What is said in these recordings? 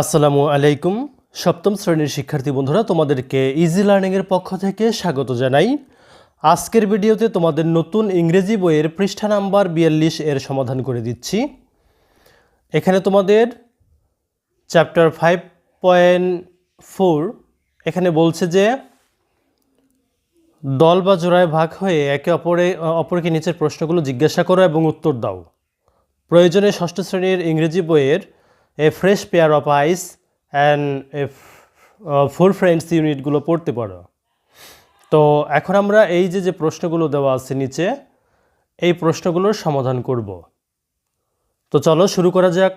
আসসালামু আলাইকুম সপ্তম শ্রেণীর শিক্ষার্থী বন্ধুরা তোমাদেরকে ইজি লার্নিংয়ের পক্ষ থেকে স্বাগত জানাই। আজকের ভিডিওতে তোমাদের নতুন ইংরেজি বইয়ের পৃষ্ঠা নাম্বার ৪২ এর সমাধান করে দিচ্ছি। এখানে তোমাদের চ্যাপ্টার 5.4 এখানে বলছে যে দল বা জোড়ায় ভাগ হয়ে একে অপরকে নিচের প্রশ্নগুলো জিজ্ঞাসা করো এবং উত্তর দাও। প্রয়োজনে ষষ্ঠ শ্রেণীর ইংরেজি বইয়ের a fresh pair of eyes and a four friends ইউনিটগুলো পড়তে পারো। তো এখন আমরা এই যে প্রশ্নগুলো দেওয়া আছে নিচে, এই প্রশ্নগুলোর সমাধান করব। তো চলো শুরু করা যাক।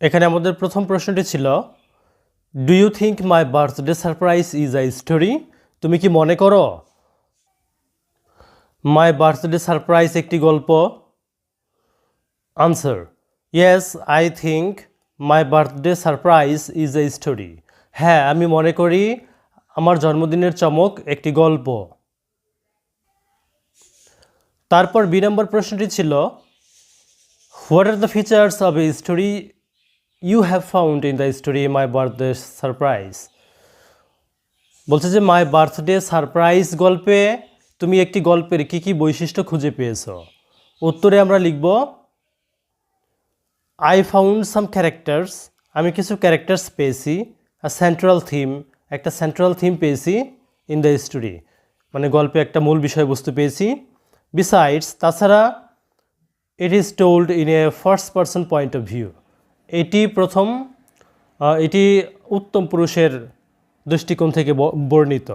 এখানে আমাদের প্রথম প্রশ্নটি ছিল, do you think my birthday surprise is a story? তুমি কি মনে করো মাই বার্থডে সারপ্রাইজ একটি গল্প? Answer, yes I think my birthday surprise is a story. হ্যাঁ, আমি মনে করি আমার জন্মদিনের চমক একটি গল্প। তারপর বি নম্বর প্রশ্নটি ছিল, what are the features of a story you have found in the story my birthday surprise? বলছে যে মাই বার্থডে সারপ্রাইজ গল্পে তুমি একটি গল্পের কী কী বৈশিষ্ট্য খুঁজে পেয়েছো? উত্তরে আমরা লিখব, আই ফাউন্ড সাম ক্যারেক্টার্স, আমি কিছু ক্যারেক্টার্স পেয়েছি। সেন্ট্রাল থিম, একটা সেন্ট্রাল থিম পেয়েছি। ইন দ্য স্টোরি মানে গল্পে একটা মূল বিষয়বস্তু পেয়েছি। বিসাইডস, তাছাড়া it is told in a first person point of view, এটি উত্তম পুরুষের দৃষ্টিকোণ থেকে বর্ণিত।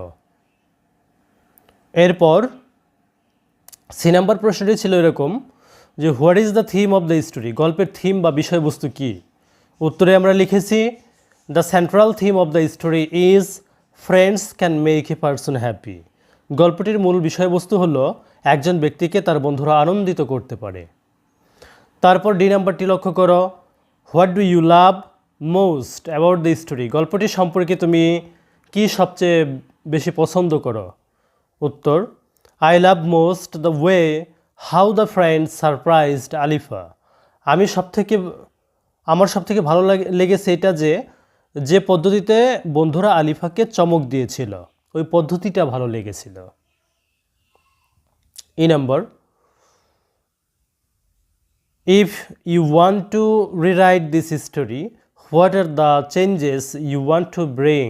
এরপর সি নাম্বার প্রশ্নটি ছিল এরকম যে, what is the theme of the story? গল্পের থিম বা বিষয়বস্তু কী? উত্তরে আমরা লিখেছি, the central theme of the story is friends can make a person happy. গল্পটির মূল বিষয়বস্তু হলো একজন ব্যক্তিকে তার বন্ধুরা আনন্দিত করতে পারে। তারপর ডি নাম্বারটি লক্ষ্য করো, what do you love most about the story? গল্পটি সম্পর্কে তুমি কি সবচেয়ে বেশি পছন্দ করো? উত্তর, I love most the way how the friends surprised Alifa. আমার সবথেকে ভালো লেগেছে এটা যে পদ্ধতিতে বন্ধুরা আলিফাকে চমক দিয়েছিল, ওই পদ্ধতিটা ভালো লেগেছিল। ই number, if you want to rewrite this story what are the changes you want to bring?